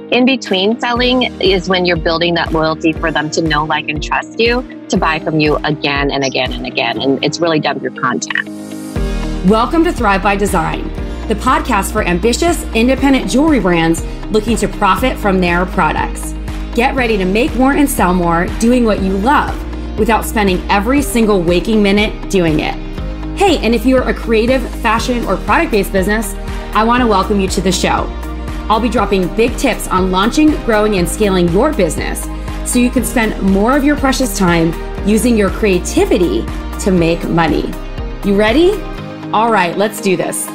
In between selling is when you're building that loyalty for them to know, like, and trust you to buy from you again and again and again. And it's really done through content. Welcome to Thrive by Design, the podcast for ambitious, independent jewelry brands looking to profit from their products. Get ready to make more and sell more doing what you love without spending every single waking minute doing it. Hey, and if you're a creative, fashion, or product-based business, I want to welcome you to the show. I'll be dropping big tips on launching, growing, and scaling your business so you can spend more of your precious time using your creativity to make money. You ready? All right, let's do this.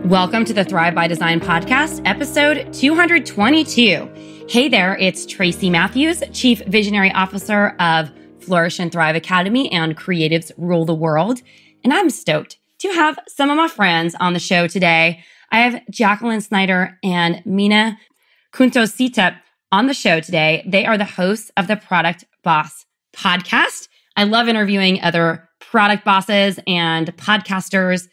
Welcome to the Thrive by Design podcast, episode 222. Hey there, it's Tracy Matthews, Chief Visionary Officer of Flourish and Thrive Academy and Creatives Rule the World. And I'm stoked to have some of my friends on the show today. I have Jaqueline, Snyder, and Minna Khounlo-Sithep on the show today. They are the hosts of the Product Boss podcast. I love interviewing other product bosses and podcasters,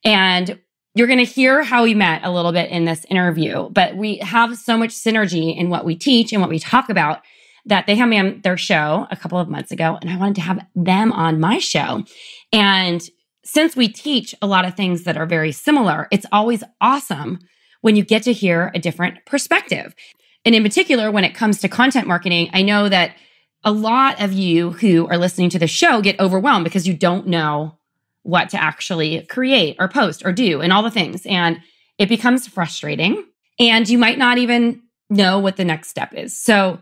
and you're going to hear how we met a little bit in this interview, but we have so much synergy in what we teach and what we talk about that they had me on their show a couple of months ago, and I wanted to have them on my show. And since we teach a lot of things that are very similar, it's always awesome when you get to hear a different perspective. And in particular, when it comes to content marketing, I know that a lot of you who are listening to the show get overwhelmed because you don't know what to actually create or post or do and all the things. And it becomes frustrating, and you might not even know what the next step is. So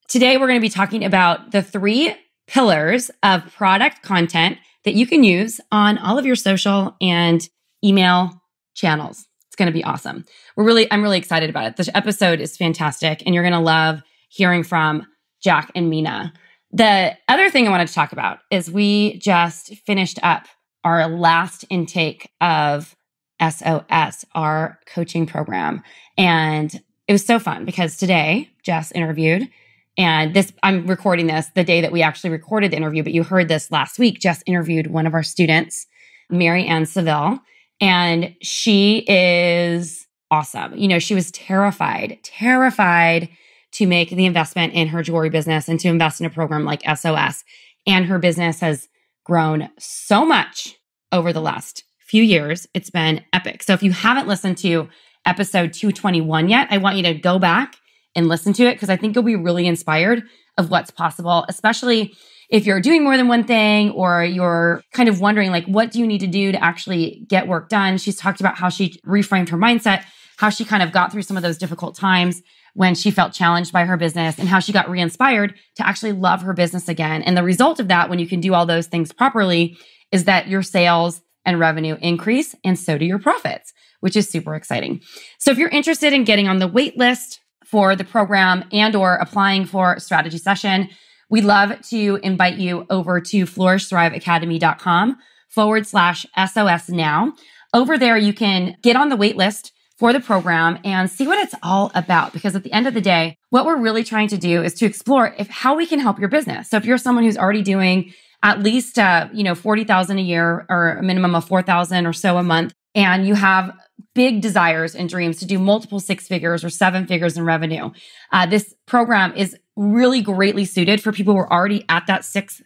today we're going to be talking about the 3 pillars of product content that you can use on all of your social and email channels. It's going to be awesome. I'm really excited about it. This episode is fantastic, and you're going to love hearing from Jack and Minna. The other thing I wanted to talk about is we just finished up our last intake of SOS, our coaching program. And it was so fun because today Jess interviewed, and I'm recording this the day that we actually recorded the interview, but you heard this last week. Jess interviewed one of our students, Mary Ann Seville, and she is awesome. You know, she was terrified to make the investment in her jewelry business and to invest in a program like SOS. And her business has grown so much over the last few years. It's been epic. So if you haven't listened to episode 221 yet, I want you to go back and listen to it because I think you'll be really inspired of what's possible, especially if you're doing more than one thing or you're kind of wondering, like, what do you need to do to actually get work done? She's talked about how she reframed her mindset, how she kind of got through some of those difficult times when she felt challenged by her business, and how she got re-inspired to actually love her business again. And the result of that, when you can do all those things properly, is that your sales and revenue increase, and so do your profits, which is super exciting. So if you're interested in getting on the wait list for the program and or applying for a strategy session, we'd love to invite you over to flourishthriveacademy.com/SOS now. Over there, you can get on the wait list for the program and see what it's all about. Because at the end of the day, what we're really trying to do is to explore how we can help your business. So if you're someone who's already doing at least $40,000 a year or a minimum of $4,000 or so a month, and you have big desires and dreams to do multiple 6 figures or 7 figures in revenue, this program is really greatly suited for people who are already at that 6+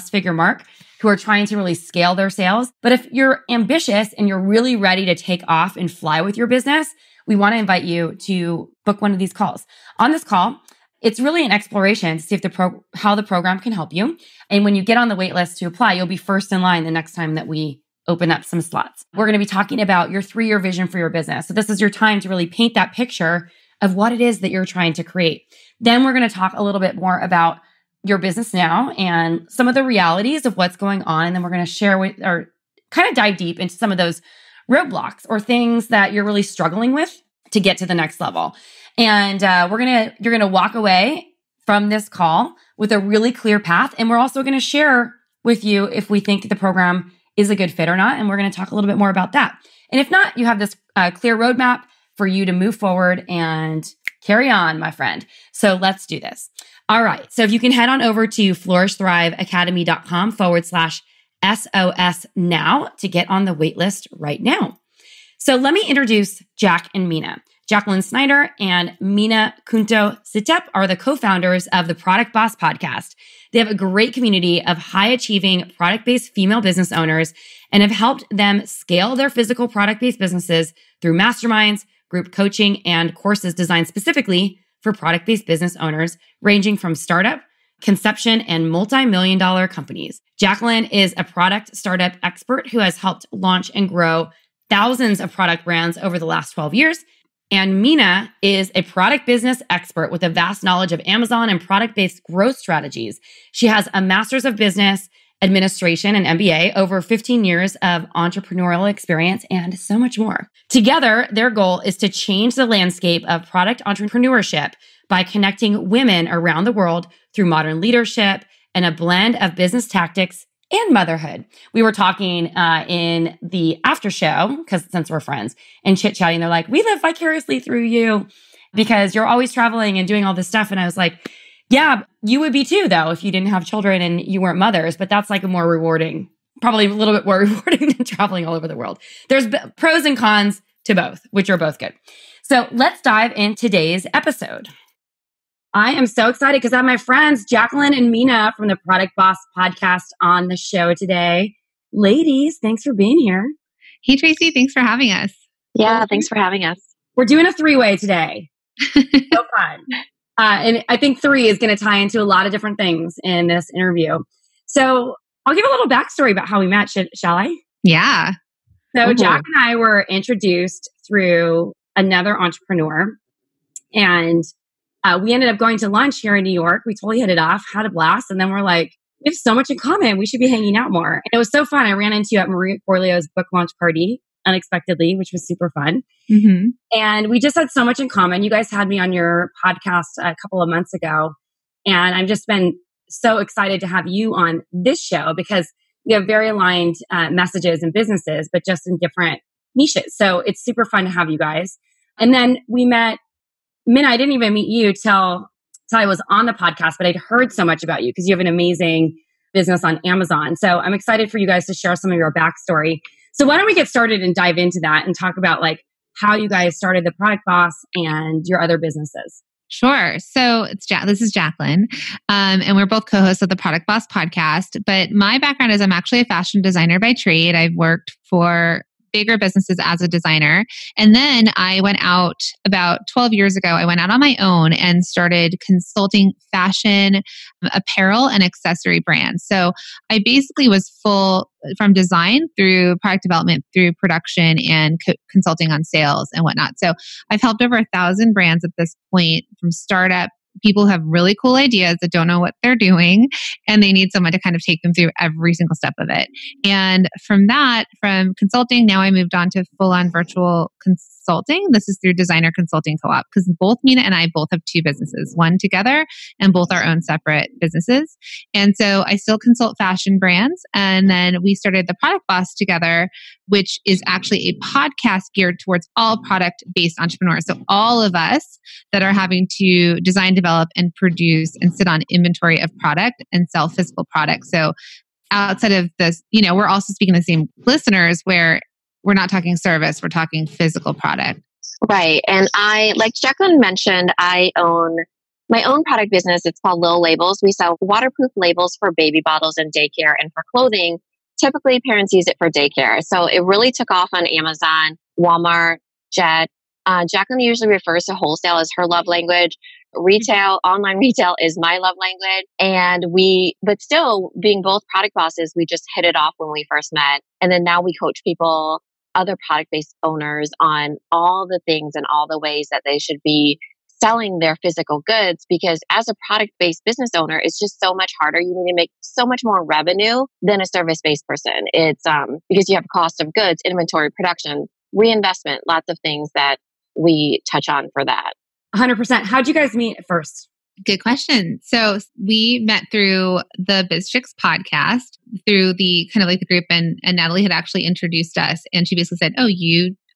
figure mark, who are trying to really scale their sales. But if you're ambitious and you're really ready to take off and fly with your business, we want to invite you to book one of these calls. On this call, it's really an exploration to see if how the program can help you. And when you get on the wait list to apply, you'll be first in line the next time that we open up some slots. We're going to be talking about your 3-year vision for your business. So this is your time to really paint that picture of what it is that you're trying to create. Then we're going to talk a little bit more about your business now and some of the realities of what's going on. And then we're going to share or kind of dive deep into some of those roadblocks or things that you're really struggling with to get to the next level. And you're going to walk away from this call with a really clear path. And we're also going to share with you if we think the program is a good fit or not. And we're going to talk a little bit more about that. And if not, you have this clear roadmap for you to move forward and carry on, my friend. So let's do this. All right. So if you can head on over to flourishthriveacademy.com/SOS now to get on the wait list right now. So let me introduce Jack and Minna. Jaqueline Snyder and Minna Khounlo-Sithep are the co-founders of the Product Boss podcast. They have a great community of high-achieving product-based female business owners and have helped them scale their physical product-based businesses through masterminds, group coaching, and courses designed specifically for product-based business owners, ranging from startup, conception, and multi-million-dollar companies. Jacqueline is a product startup expert who has helped launch and grow thousands of product brands over the last 12 years. And Minna is a product business expert with a vast knowledge of Amazon and product-based growth strategies. She has a master's of business administration and MBA, over 15 years of entrepreneurial experience, and so much more. Together, their goal is to change the landscape of product entrepreneurship by connecting women around the world through modern leadership and a blend of business tactics and motherhood. We were talking in the after show, because since we're friends, and chit-chatting, they're like, we live vicariously through you because you're always traveling and doing all this stuff. And I was like, yeah, you would be too, though, if you didn't have children and you weren't mothers. But that's like a more rewarding, probably a little bit more rewarding than traveling all over the world. There's pros and cons to both, which are both good. So let's dive in today's episode. I am so excited because I have my friends, Jaqueline and Minna from the Product Boss podcast on the show today. Ladies, thanks for being here. Hey, Tracy, thanks for having us. Yeah, thanks for having us. We're doing a three-way today. So fun. And I think three is going to tie into a lot of different things in this interview. So I'll give a little backstory about how we met, shall I? Yeah. So Jack and I were introduced through another entrepreneur, and we ended up going to lunch here in New York. We totally hit it off, had a blast. And then we're like, we have so much in common. We should be hanging out more. And it was so fun. I ran into you at Maria Forleo's book launch party unexpectedly, which was super fun. Mm-hmm. And we just had so much in common. You guys had me on your podcast a couple of months ago. And I've just been so excited to have you on this show because we have very aligned messages and businesses, but just in different niches. So it's super fun to have you guys. And then we met Minna. I didn't even meet you till I was on the podcast, but I'd heard so much about you because you have an amazing business on Amazon. So I'm excited for you guys to share some of your backstory. So why don't we get started and dive into that and talk about like how you guys started the Product Boss and your other businesses. Sure. So this is Jacqueline, and we're both co-hosts of the Product Boss podcast. But my background is I'm actually a fashion designer by trade. I've worked for bigger businesses as a designer. And then I went out about 12 years ago, I went out on my own and started consulting fashion, apparel, and accessory brands. So I basically was full from design through product development, through production and consulting on sales and whatnot. So I've helped over 1,000 brands at this point, from startup. People have really cool ideas that don't know what they're doing, and they need someone to kind of take them through every single step of it. And from consulting, now I moved on to full-on virtual consulting. This is through Designer Consulting Co-op, because both Minna and I both have two businesses, one together and both our own separate businesses. And so I still consult fashion brands. And then we started the Product Boss together, which is actually a podcast geared towards all product-based entrepreneurs. So all of us that are having to design, develop, and produce and sit on inventory of product and sell physical products. So outside of this, we're also speaking to the same listeners where we're not talking service, we're talking physical product. Right. And like Jacqueline mentioned, I own my own product business. It's called Lil Labels. We sell waterproof labels for baby bottles and daycare, and for clothing. Typically, parents use it for daycare. So it really took off on Amazon, Walmart, Jet. Jacqueline usually refers to wholesale as her love language. Retail, online retail is my love language. And but still being both product bosses, we just hit it off when we first met. And then now we coach people, other product-based owners, on all the things and all the ways that they should be selling their physical goods, because as a product-based business owner, it's just so much harder. You need to make so much more revenue than a service-based person. It's because you have cost of goods, inventory, production, reinvestment, lots of things that we touch on for that. 100%. How'd you guys meet at first? Good question. So we met through the Biz Chicks podcast, through the kind of like the group, and Natalie had actually introduced us, and she basically said,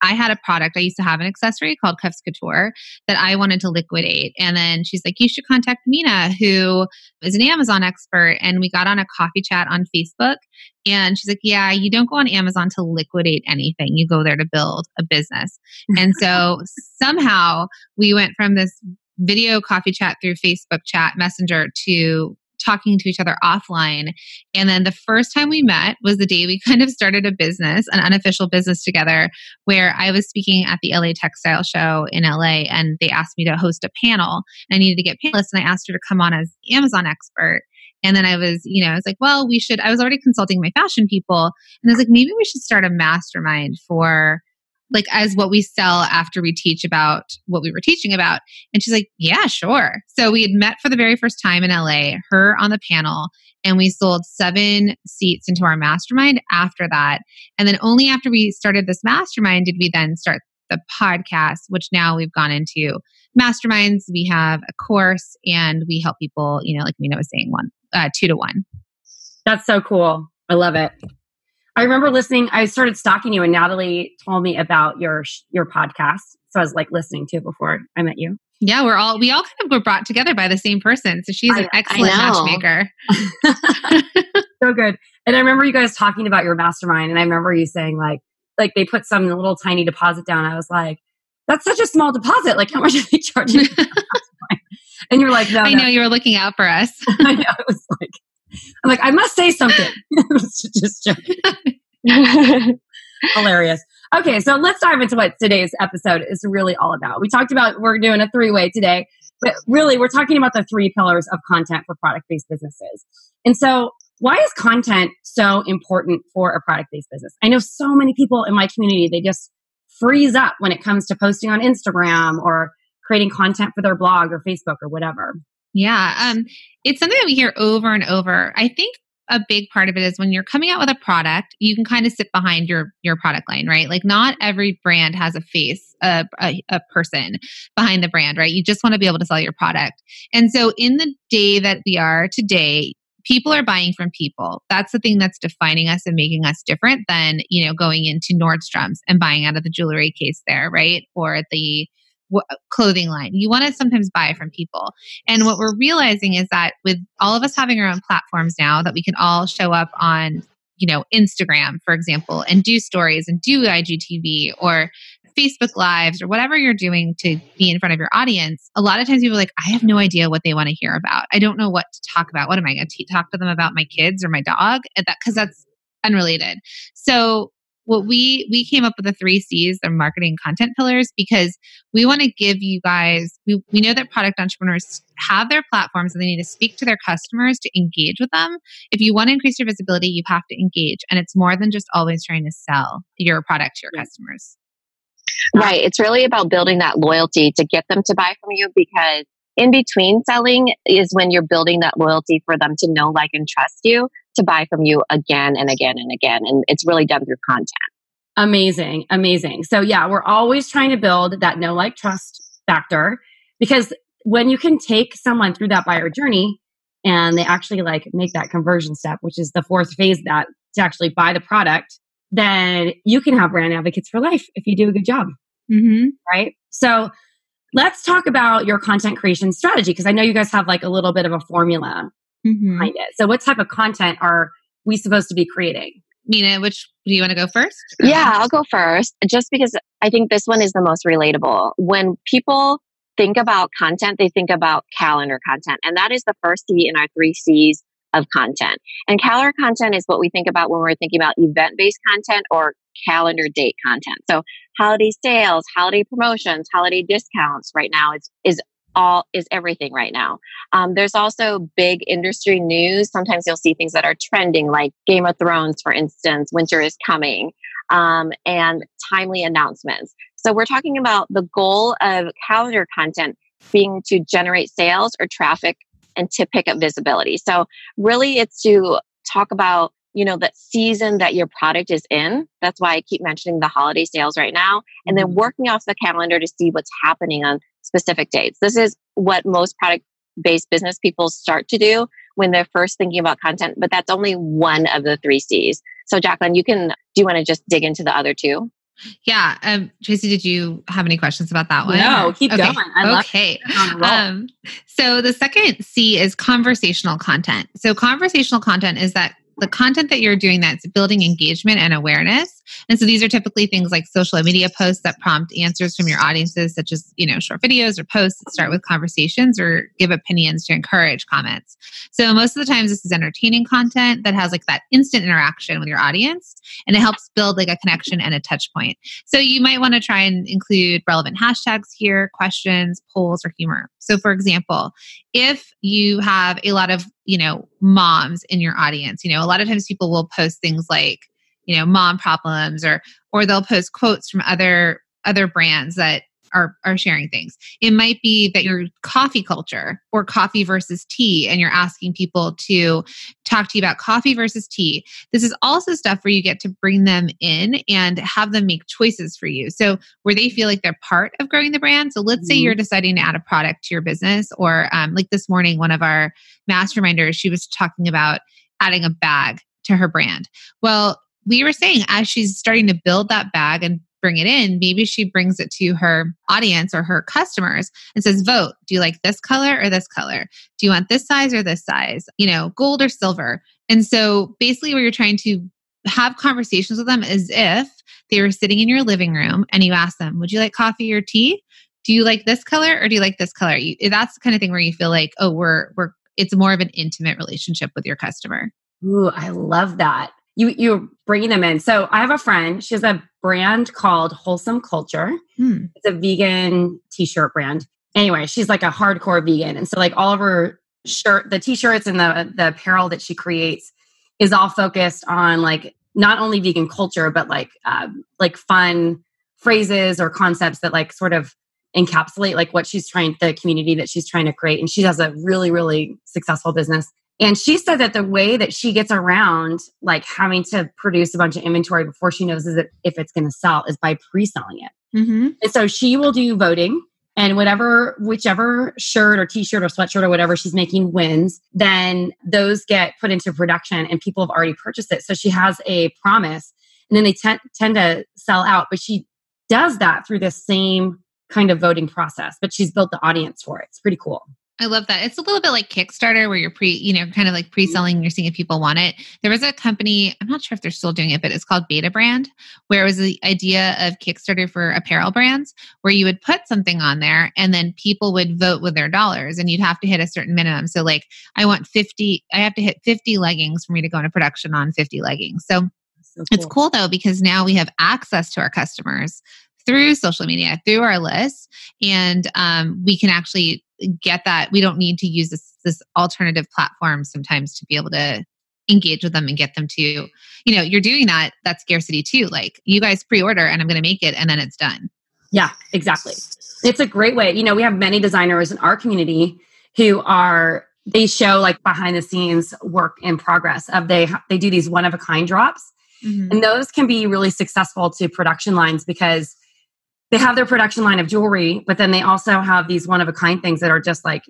I had a product. I used to have an accessory called Cuffs Couture that I wanted to liquidate. And then she's like, you should contact Minna, who is an Amazon expert. And we got on a coffee chat on Facebook. And she's like, yeah, you don't go on Amazon to liquidate anything. You go there to build a business. And so somehow we went from this video coffee chat through Facebook chat messenger to talking to each other offline. And then the first time we met was the day we kind of started a business, an unofficial business together, where I was speaking at the LA Textile Show in LA, and they asked me to host a panel. I needed to get panelists, and I asked her to come on as Amazon expert. And then I was like, well, I was already consulting my fashion people. And I was like, maybe we should start a mastermind for like as what we sell after we teach about what we were teaching about. And she's like, yeah, sure. So we had met for the very first time in LA, her on the panel, and we sold 7 seats into our mastermind after that. And then only after we started this mastermind did we then start the podcast, which now we've gone into masterminds. We have a course and we help people, like Minna was saying, 2 to 1. That's so cool. I love it. I remember listening. I started stalking you, and Natalie told me about your podcast. So I was like listening to it before I met you. Yeah, we all kind of were brought together by the same person. So she's an excellent matchmaker. So good. And I remember you guys talking about your mastermind, and I remember you saying like they put some little tiny deposit down. I was like, that's such a small deposit. Like, how much are they charging? And you're like, no, I know you were looking out for us. I know. It was like, I'm like, I must say something. Just joking. Hilarious. Okay, so let's dive into what today's episode is really all about. We talked about we're doing a 3-way today, but really we're talking about the 3 pillars of content for product-based businesses. And so why is content so important for a product-based business? I know so many people in my community, they just freeze up when it comes to posting on Instagram or creating content for their blog or Facebook or whatever. Yeah. It's something that we hear over and over. I think a big part of it is when you're coming out with a product, you can kind of sit behind your product line, right? Like not every brand has a face, a person behind the brand, right? You just want to be able to sell your product. And so in the day that we are today, people are buying from people. That's the thing that's defining us and making us different than, going into Nordstrom's and buying out of the jewelry case there, right? Or the clothing line. You want to sometimes buy from people. And what we're realizing is that with all of us having our own platforms now, that we can all show up on, Instagram, for example, and do stories and do IGTV or Facebook Lives or whatever you're doing to be in front of your audience. A lot of times people are like, I have no idea what they want to hear about. I don't know what to talk about. What am I going to talk to them about, my kids or my dog? Because that's unrelated. So what we came up with the 3 C's, the marketing content pillars, because we want to give you guys, we know that product entrepreneurs have their platforms and they need to speak to their customers to engage with them. If you want to increase your visibility, you have to engage. And it's more than just always trying to sell your product to your customers. Right. It's really about building that loyalty to get them to buy from you, because in between selling is when you're building that loyalty for them to know, like, and trust you to buy from you again and again and again. And it's really done through content. Amazing. Amazing. So yeah, we're always trying to build that know, like, trust factor, because when you can take someone through that buyer journey and they actually like make that conversion step, which is the 4th phase of that, to actually buy the product, then you can have brand advocates for life if you do a good job. Mm-hmm. Right. So let's talk about your content creation strategy, because I know you guys have like a little bit of a formula behind it. So what type of content are we supposed to be creating? Minna, do you want to go first? Yeah, I'll go first, just because I think this one is the most relatable. When people think about content, they think about calendar content. And that is the first C in our 3 C's of content. And calendar content is what we think about when we're thinking about event-based content or calendar date content. So holiday sales, holiday promotions, holiday discounts right now is everything right now. There's also big industry news. Sometimes you'll see things that are trending, like Game of Thrones, for instance, winter is coming, and timely announcements. So we're talking about the goal of calendar content being to generate sales or traffic and to pick up visibility. So really it's to talk about, the season that your product is in. That's why I keep mentioning the holiday sales right now, and then working off the calendar to see what's happening on specific dates. This is what most product-based business people start to do when they're first thinking about content, but that's only one of the 3 C's. So Jacqueline, do you want to just dig into the other 2? Yeah. Tracy, did you have any questions about that one? No, keep okay. going. I love it. So the second C is conversational content. So conversational content is that the content that you're doing that's building engagement and awareness. And so these are typically things like social media posts that prompt answers from your audiences, such as, short videos or posts that start with conversations or give opinions to encourage comments. So most of the times this is entertaining content that has like that instant interaction with your audience, and it helps build like a connection and a touch point. So you might want to try and include relevant hashtags here, questions, polls, or humor. So for example, if you have a lot of, moms in your audience, a lot of times people will post things like, mom problems, or they'll post quotes from other brands that are sharing things. It might be that you're coffee culture or coffee versus tea, and you're asking people to talk to you about coffee versus tea. This is also stuff where you get to bring them in and have them make choices for you. So where they feel like they're part of growing the brand. So let's say you're deciding to add a product to your business, or like this morning, one of our masterminders, she was talking about adding a bag to her brand. Well, we were saying as she's starting to build that bag and bring it in, maybe she brings it to her audience or her customers and says, vote, do you like this color or this color? Do you want this size or this size? Gold or silver? And so basically where you're trying to have conversations with them as if they were sitting in your living room and you ask them, would you like coffee or tea? Do you like this color or do you like this color? That's the kind of thing where you feel like, oh, it's more of an intimate relationship with your customer. Ooh, I love that. You're bringing them in. So I have a friend, she has a brand called Wholesome Culture. It's a vegan t-shirt brand. Anyway, she's like a hardcore vegan. And so like all of her the t-shirts and the apparel that she creates is all focused on like not only vegan culture, but like fun phrases or concepts that like sort of encapsulate like the community that she's trying to create. And she has a really, really successful business. And she said that the way that she gets around like having to produce a bunch of inventory before she knows if it's going to sell is by pre-selling it. Mm-hmm. And so she will do voting, and whichever shirt or t-shirt or sweatshirt or whatever she's making wins, then those get put into production and people have already purchased it. So she has a promise, and then they tend to sell out. But she does that through the same kind of voting process, but she's built the audience for it. It's pretty cool. I love that. It's a little bit like Kickstarter where you're kind of like pre-selling, you're seeing if people want it. There was a company, I'm not sure if they're still doing it, but it's called Beta Brand, where it was the idea of Kickstarter for apparel brands, where you would put something on there and then people would vote with their dollars and you'd have to hit a certain minimum. So like, I have to hit 50 leggings for me to go into production on 50 leggings. So cool. It's cool though, because now we have access to our customers through social media, through our lists, and we can actually get that. We don't need to use this alternative platform sometimes to be able to engage with them and get them to, you're doing that scarcity too. Like you guys pre-order and I'm going to make it and then it's done. Yeah, exactly. It's a great way. We have many designers in our community who they show like behind the scenes work in progress of they do these one of a kind drops. Mm-hmm. And those can be really successful to production lines because they have their production line of jewelry, but then they also have these one of a kind things that are just like,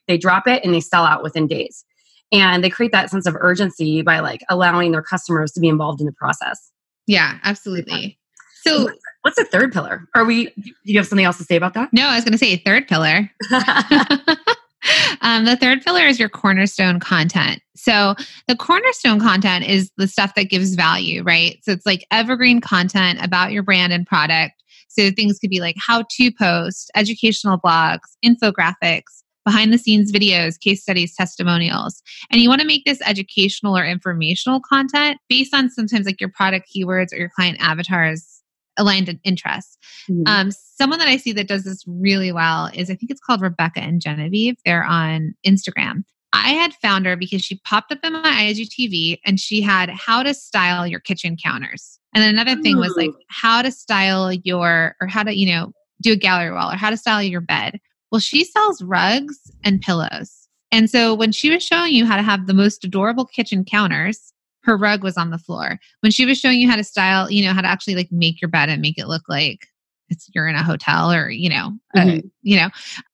they drop it and they sell out within days. And they create that sense of urgency by like allowing their customers to be involved in the process. Yeah, absolutely. So what's the third pillar? Do you have something else to say about that? No, I was going to say third pillar. The third pillar is your cornerstone content. So the cornerstone content is the stuff that gives value, right? So it's like evergreen content about your brand and product. So things could be like how-to posts, educational blogs, infographics, behind-the-scenes videos, case studies, testimonials. And you want to make this educational or informational content based on sometimes like your product keywords or your client avatars aligned interests. Mm-hmm. Someone that I see that does this really well is, I think it's called Rebecca and Genevieve. They're on Instagram. I had found her because she popped up in my IGTV and she had how to style your kitchen counters. And then another thing was like how to style how to, do a gallery wall or how to style your bed. Well, she sells rugs and pillows. And so when she was showing you how to have the most adorable kitchen counters, her rug was on the floor. When she was showing you how to style, how to actually like make your bed and make it look like you're in a hotel or,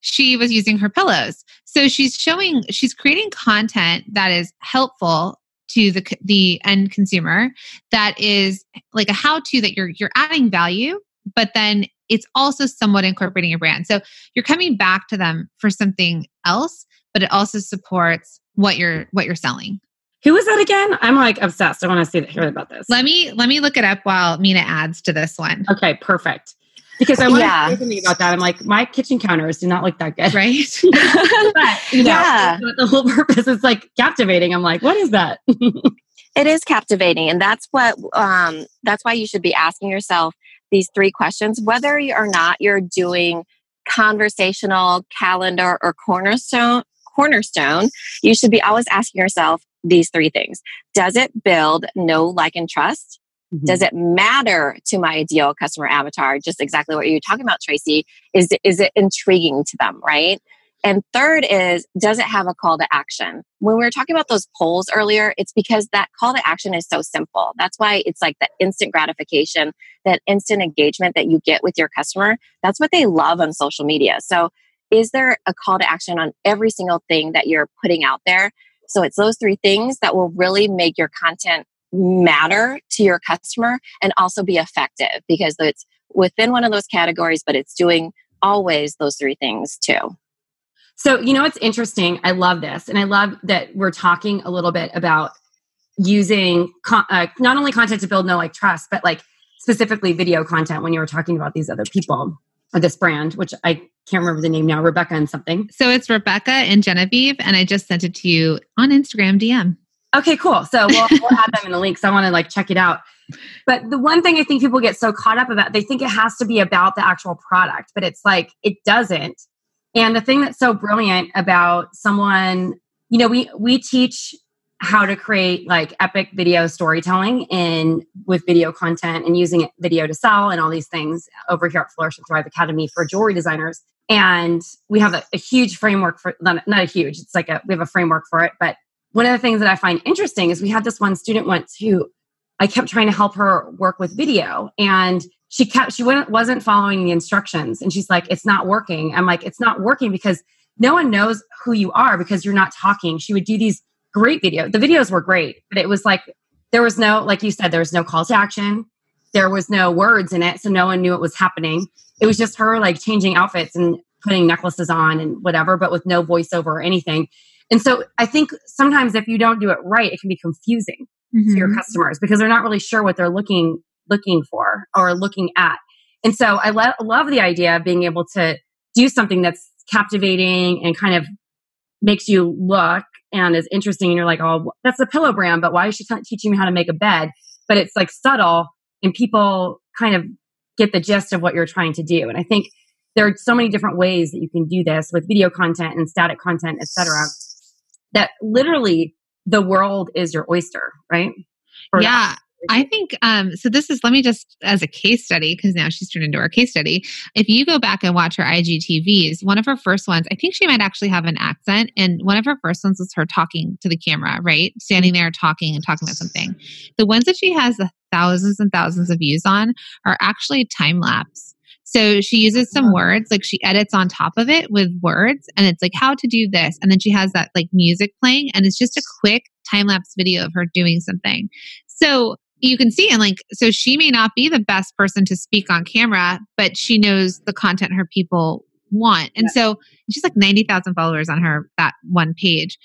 she was using her pillows. So she's creating content that is helpful to the end consumer that is like a how-to that you're adding value, but then it's also somewhat incorporating your brand. So you're coming back to them for something else, but it also supports what you're selling. Who was that again? I'm like obsessed. I want to hear about this. Let me look it up while Minna adds to this one. Okay, perfect. Because I want to say something about that. I'm like, my kitchen counters do not look that good. Right? But, the whole purpose is like captivating. I'm like, what is that? It is captivating. And that's why you should be asking yourself these 3 questions, whether or not you're doing conversational, calendar, or cornerstone, you should be always asking yourself these 3 things. Does it build know, like, and trust? Mm-hmm. Does it matter to my ideal customer avatar? Just exactly what you're talking about, Tracy. Is it intriguing to them, right? And third is, does it have a call to action? When we were talking about those polls earlier, it's because that call to action is so simple. That's why it's like the instant gratification, that instant engagement that you get with your customer. That's what they love on social media. So is there a call to action on every single thing that you're putting out there? So it's those 3 things that will really make your content matter to your customer and also be effective, because it's within one of those categories, but it's doing always those 3 things too. So, it's interesting. I love this. And I love that we're talking a little bit about using not only content to build know, like, trust, but like specifically video content when you were talking about these other people or this brand, which I can't remember the name now, Rebecca and something. So it's Rebecca and Genevieve. And I just sent it to you on Instagram DM. Okay, cool. So we'll add them in the link. So I want to like check it out. But the one thing I think people get so caught up about, they think it has to be about the actual product, but it's like, it doesn't. And the thing that's so brilliant about someone, we teach how to create like epic video storytelling with video content and using video to sell and all these things over here at Flourish and Thrive Academy for jewelry designers. And we have a huge framework for, not a huge, it's like we have a framework for it. But one of the things that I find interesting is we had this one student once who I kept trying to help her work with video, and she wasn't following the instructions, and she's like, it's not working. I'm like, it's not working because no one knows who you are because you're not talking. She would do these great videos. The videos were great, but it was like, there was no, like you said, there was no call to action. There was no words in it. So no one knew what was happening. It was just her like changing outfits and putting necklaces on and whatever, but with no voiceover or anything. And so I think sometimes if you don't do it right, it can be confusing to your customers because they're not really sure what they're looking for or looking at. And so I love the idea of being able to do something that's captivating and kind of makes you look and is interesting. And you're like, oh, that's a pillow brand, but why is she teaching me how to make a bed? But it's like subtle and people kind of get the gist of what you're trying to do. And I think there are so many different ways that you can do this with video content and static content, et cetera, that literally the world is your oyster, right? Yeah. I think, so this is, let me just, as a case study, because now she's turned into our case study. If you go back and watch her IGTVs, one of her first ones, I think she might actually have an accent. And one of her first ones was her talking to the camera, right? Standing there talking about something. The ones that she has the thousands and thousands of views on are actually time lapse. So she uses some words, like she edits on top of it with words, and it's like how to do this. And then she has that like music playing, and it's just a quick time lapse video of her doing something. So you can see, and like, so she may not be the best person to speak on camera, but she knows the content her people want. And so she's like 90,000 followers on that one page.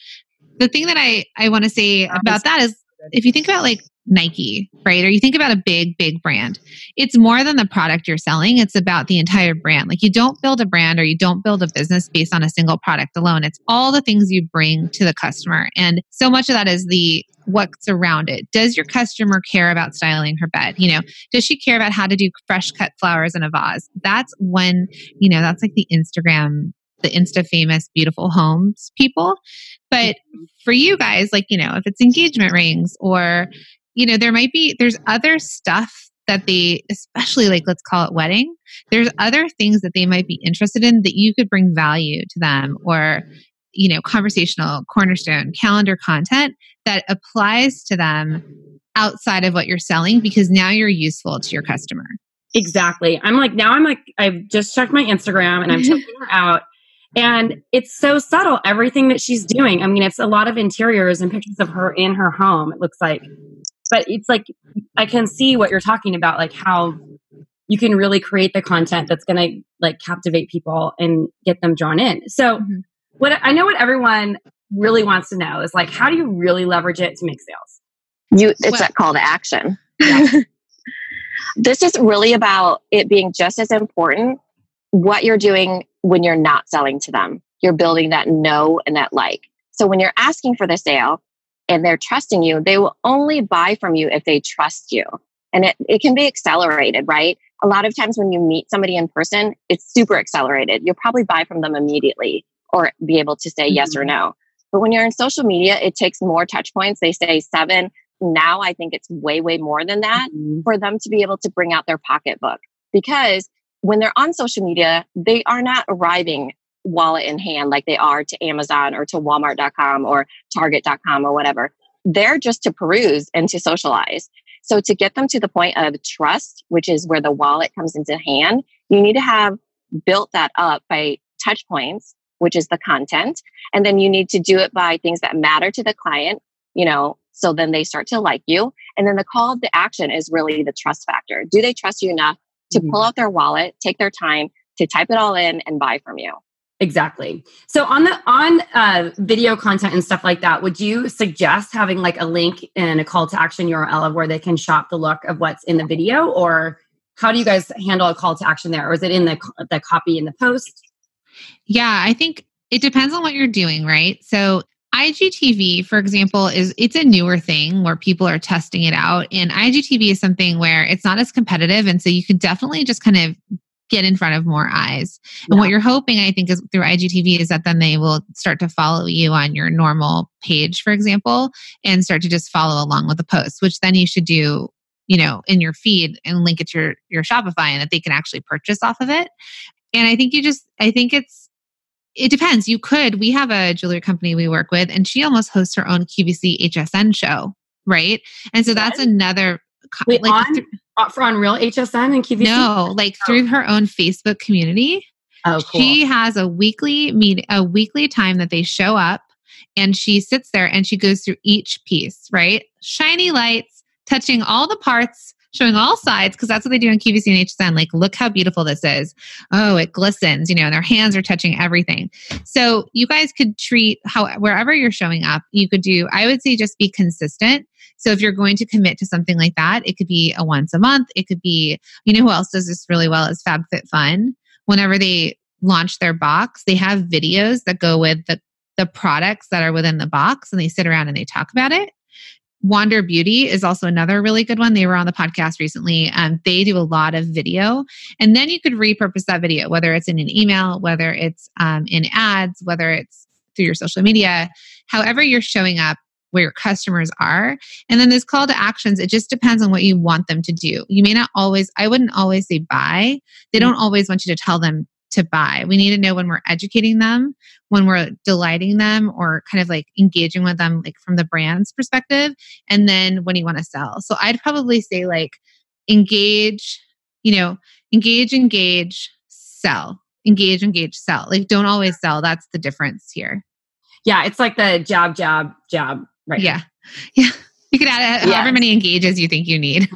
The thing that I want to say about that is if you think about like Nike, right? Or you think about a big, big brand, it's more than the product you're selling. It's about the entire brand. Like you don't build a brand or you don't build a business based on a single product alone. It's all the things you bring to the customer. And so much of that is what's around it. Does your customer care about styling her bed? Does she care about how to do fresh cut flowers in a vase? That's when, that's like the Insta famous beautiful homes people. But for you guys, like, if it's engagement rings or, there's other stuff that they, especially like, let's call it wedding. There's other things that they might be interested in that you could bring value to them, or, conversational, cornerstone, calendar content that applies to them outside of what you're selling, because now you're useful to your customer. Exactly. I've just checked my Instagram and I'm checking her out. And it's so subtle, everything that she's doing. I mean, it's a lot of interiors and pictures of her in her home, it looks like. But it's like, I can see what you're talking about, like how you can really create the content that's going to like captivate people and get them drawn in. So what I know what everyone really wants to know is like, how do you really leverage it to make sales? It's that call to action. Yeah. This is really about it being just as important what you're doing when you're not selling to them. You're building that know and that like. So when you're asking for the sale and they're trusting you, they will only buy from you if they trust you. And it can be accelerated, right? A lot of times when you meet somebody in person, it's super accelerated. You'll probably buy from them immediately or be able to say yes or no. But when you're in social media, it takes more touch points. They say 7. Now I think it's way, way more than that for them to be able to bring out their pocketbook. Because when they're on social media, they are not arriving wallet in hand like they are to Amazon or to Walmart.com or Target.com or whatever. They're just to peruse and to socialize. So to get them to the point of trust, which is where the wallet comes into hand, you need to have built that up by touch points, which is the content. And then you need to do it by things that matter to the client, so then they start to like you. And then the call to action is really the trust factor. Do they trust you enough to pull out their wallet, take their time to type it all in and buy from you? Exactly. So on video content and stuff like that, would you suggest having like a link and a call to action URL of where they can shop the look of what's in the video? Or how do you guys handle a call to action there? Or is it in the copy in the post? Yeah, I think it depends on what you're doing, right? So IGTV, for example, it's a newer thing where people are testing it out. And IGTV is something where it's not as competitive. And so you could definitely just kind of get in front of more eyes. And what you're hoping, I think, is through IGTV is that then they will start to follow you on your normal page, for example, and start to just follow along with the posts, which then you should do, in your feed and link it to your Shopify and that they can actually purchase off of it. And I think it depends. We have a jewelry company we work with, and she almost hosts her own QVC HSN show, right? And so that's another... Wait, on real HSN and QVC? No, through her own Facebook community. Oh, cool. She has a weekly time that they show up, and she sits there and she goes through each piece, right? Shiny lights, touching all the parts, showing all sides, because that's what they do on QVC and HSN. Like, look how beautiful this is. Oh, it glistens, and their hands are touching everything. So you guys could treat wherever you're showing up, you could do, I would say, just be consistent. So if you're going to commit to something like that, it could be a once a month. It could be, who else does this really well is FabFitFun. Whenever they launch their box, they have videos that go with the products that are within the box, and they sit around and they talk about it. Wander Beauty is also another really good one. They were on the podcast recently. They do a lot of video, and then you could repurpose that video, whether it's in an email, whether it's in ads, whether it's through your social media, however you're showing up where your customers are. And then this call to actions, it just depends on what you want them to do. You may not always, I wouldn't always say buy. They don't always want you to tell them to buy. We need to know when we're educating them, when we're delighting them, or kind of like engaging with them, like from the brand's perspective. And then when you want to sell. So I'd probably say engage, sell, engage, sell. Don't always sell. That's the difference here. Yeah. It's like the jab, jab, jab. Right. Yeah. Yeah. You could add however many engages you think you need.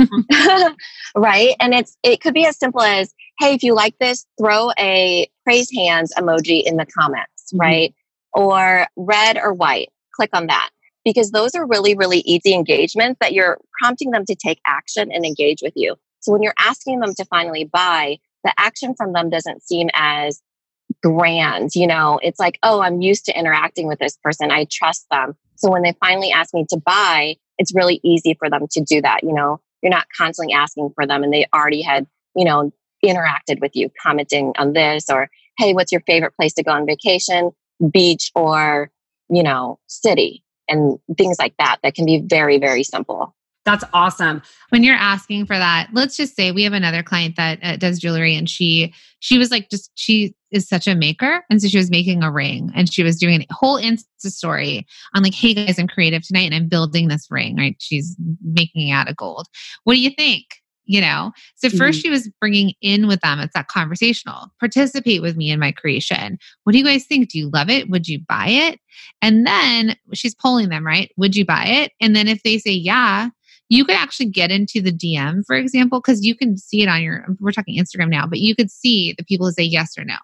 Right. And it could be as simple as, hey, if you like this, throw a praise hands emoji in the comments, right? Or red or white, click on that. Because those are really, really easy engagements that you're prompting them to take action and engage with you. So when you're asking them to finally buy, the action from them doesn't seem as grand. It's like, oh, I'm used to interacting with this person. I trust them. So when they finally ask me to buy, it's really easy for them to do that. You're not constantly asking for them, and they already had, interacted with you, commenting on this, or, hey, what's your favorite place to go on vacation? Beach or, city, and things like that. That can be very, very simple. That's awesome. When you're asking for that, let's just say we have another client that does jewelry, and she was like, she is such a maker. And so she was making a ring, and she was doing a whole Insta story on like, hey guys, I'm creative tonight and I'm building this ring, right? She's making it out of gold. What do you think? So first she was bringing in with them. It's that conversational, participate with me in my creation. What do you guys think? Do you love it? Would you buy it? And then she's polling them, right? Would you buy it? And then if they say, yeah, you could actually get into the DM, for example, because you can see it we're talking Instagram now, but you could see the people who say yes or no.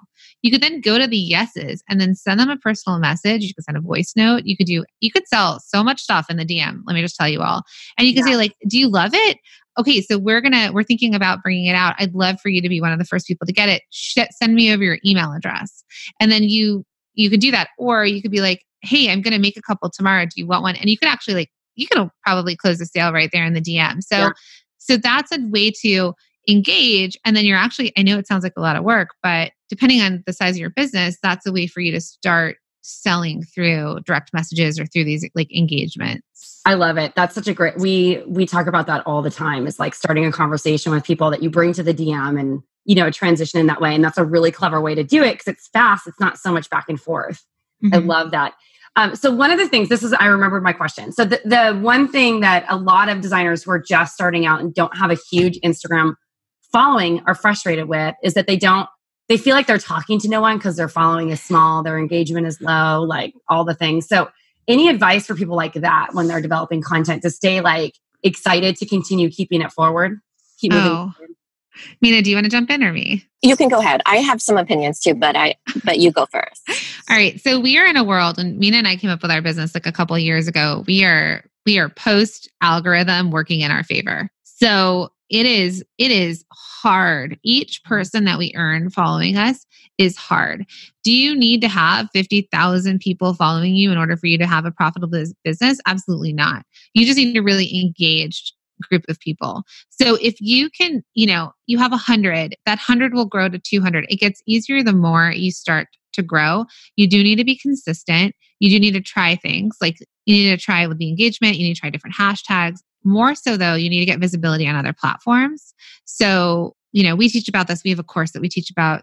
You could then go to the yeses and then send them a personal message. You could send a voice note. You could sell so much stuff in the DM. Let me just tell you all. And you can say like, do you love it? Okay, so we're thinking about bringing it out. I'd love for you to be one of the first people to get it. Send me over your email address. And then you could do that. Or you could be like, hey, I'm going to make a couple tomorrow. Do you want one? And you could actually you can probably close the sale right there in the DM. So that's a way to engage. And then I know it sounds like a lot of work, but depending on the size of your business, that's a way for you to start selling through direct messages or through these like engagements. I love it. That's such a great, we talk about that all the time. It's like starting a conversation with people that you bring to the DM and, transition in that way. And that's a really clever way to do it because it's fast. It's not so much back and forth. Mm-hmm. I love that. So one of the things, I remembered my question. So the one thing that a lot of designers who are just starting out and don't have a huge Instagram following are frustrated with is that they feel like they're talking to no one because their following is small, their engagement is low, like all the things. So any advice for people like that when they're developing content to stay like excited to continue keeping it forward? Keep moving forward? Minna, do you want to jump in or me? You can go ahead. I have some opinions too, but you go first. All right. So we are in a world, and Minna and I came up with our business like a couple of years ago. We are post algorithm working in our favor. So it is hard. Each person that we earn following us is hard. Do you need to have 50,000 people following you in order for you to have a profitable business? Absolutely not. You just need a really engaged group of people. So if you can, you have 100, that 100 will grow to 200. It gets easier the more you start to grow. You do need to be consistent. You do need to try things. Like you need to try with the engagement. You need to try different hashtags. More so though, you need to get visibility on other platforms. So, we teach about this. We have a course that we teach about,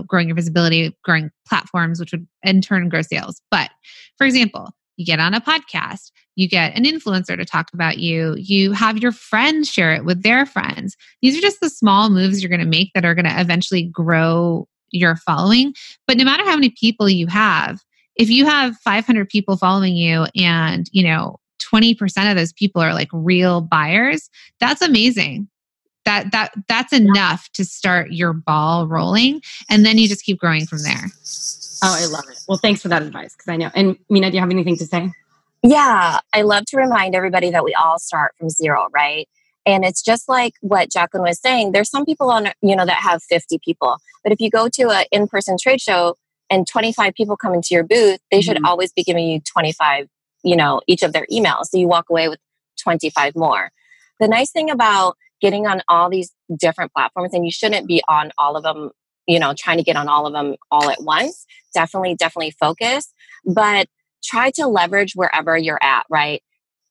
growing your visibility, growing platforms, which would in turn grow sales. But for example, you get on a podcast, you get an influencer to talk about you, you have your friends share it with their friends. These are just the small moves you're going to make that are going to eventually grow your following. But no matter how many people you have, if you have 500 people following you and, 20% of those people are like real buyers, that's amazing. That's enough to start your ball rolling. And then you just keep growing from there. Oh, I love it. Well, thanks for that advice because I know. And Minna, do you have anything to say? Yeah, I love to remind everybody that we all start from zero, right? And it's just like what Jacqueline was saying. There's some people on, that have 50 people. But if you go to an in-person trade show and 25 people come into your booth, they should always be giving you 25, each of their emails. So you walk away with 25 more. The nice thing about getting on all these different platforms, and you shouldn't be on all of them, trying to get on all of them all at once. Definitely focus, but try to leverage wherever you're at, right?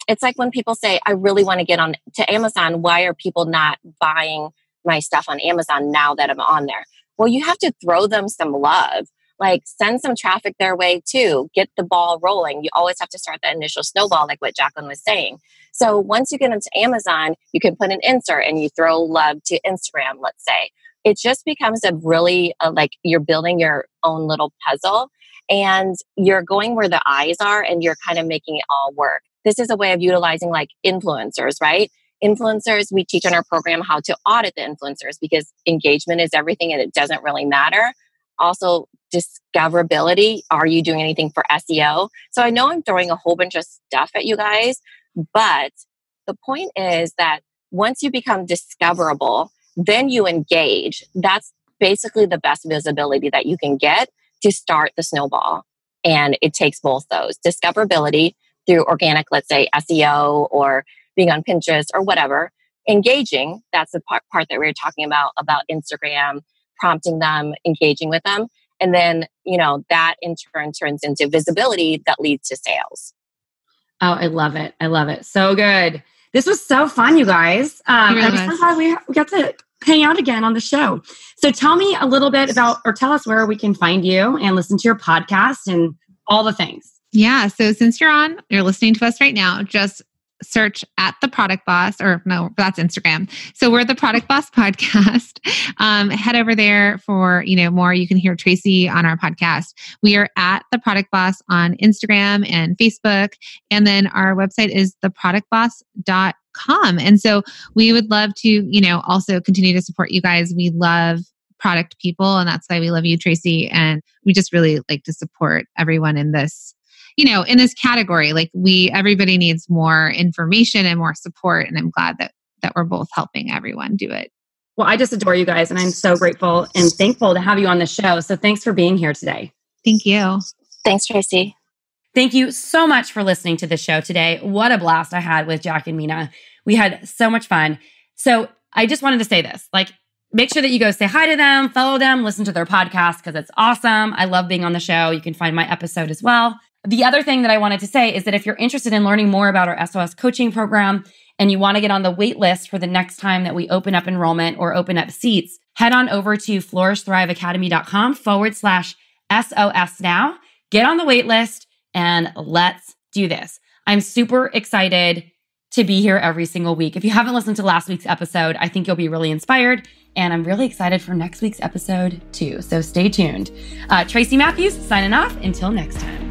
It's like when people say, I really want to get on to Amazon. Why are people not buying my stuff on Amazon now that I'm on there? Well, you have to throw them some love, like send some traffic their way too, get the ball rolling. You always have to start that initial snowball, like what Jacqueline was saying. So once you get into Amazon, you can put an insert and you throw love to Instagram, let's say. It just becomes a really like you're building your own little puzzle and you're going where the eyes are and you're kind of making it all work. This is a way of utilizing like influencers, right? Influencers, we teach in our program how to audit the influencers because engagement is everything and it doesn't really matter. Also, discoverability. Are you doing anything for SEO? So I know I'm throwing a whole bunch of stuff at you guys, but the point is that once you become discoverable, then you engage. That's basically the best visibility that you can get to start the snowball. And it takes both those. Discoverability through organic, let's say SEO or being on Pinterest or whatever. Engaging, that's the part that we were talking about Instagram, prompting them, engaging with them. And then, that in turn turns into visibility that leads to sales. Oh, I love it. I love it. So good. This was so fun, you guys. I'm so glad we got to hang out again on the show. So tell me a little bit tell us where we can find you and listen to your podcast and all the things. Yeah. So since you're listening to us right now, just search at The Product Boss, or no, that's Instagram. So we're The Product Boss Podcast. Head over there for, more. You can hear Tracy on our podcast. We are at The Product Boss on Instagram and Facebook. And then our website is theproductboss.com. And so we would love to, also continue to support you guys. We love product people, and that's why we love you, Tracy. And we just really like to support everyone in this, in this category. Like everybody needs more information and more support. And I'm glad that we're both helping everyone do it. Well, I just adore you guys, and I'm so grateful and thankful to have you on the show. So thanks for being here today. Thank you. Thanks, Tracy. Thank you so much for listening to the show today. What a blast I had with Jack and Minna. We had so much fun. So I just wanted to say this, make sure that you go say hi to them, follow them, listen to their podcast because it's awesome. I love being on the show. You can find my episode as well. The other thing that I wanted to say is that if you're interested in learning more about our SOS coaching program and you want to get on the wait list for the next time that we open up enrollment or open up seats, head on over to flourishthriveacademy.com/SOS now. Get on the wait list and let's do this. I'm super excited to be here every single week. If you haven't listened to last week's episode, I think you'll be really inspired. And I'm really excited for next week's episode too. So stay tuned. Tracy Matthews signing off. Until next time.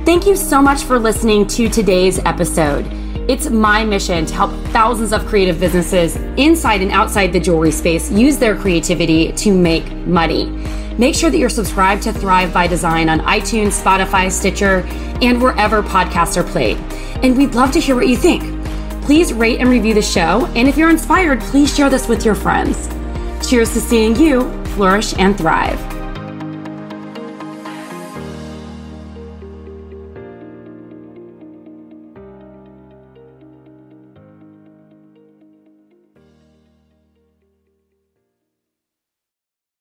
Thank you so much for listening to today's episode. It's my mission to help thousands of creative businesses inside and outside the jewelry space use their creativity to make money. Make sure that you're subscribed to Thrive by Design on iTunes, Spotify, Stitcher, and wherever podcasts are played. And we'd love to hear what you think. Please rate and review the show. And if you're inspired, please share this with your friends. Cheers to seeing you flourish and thrive.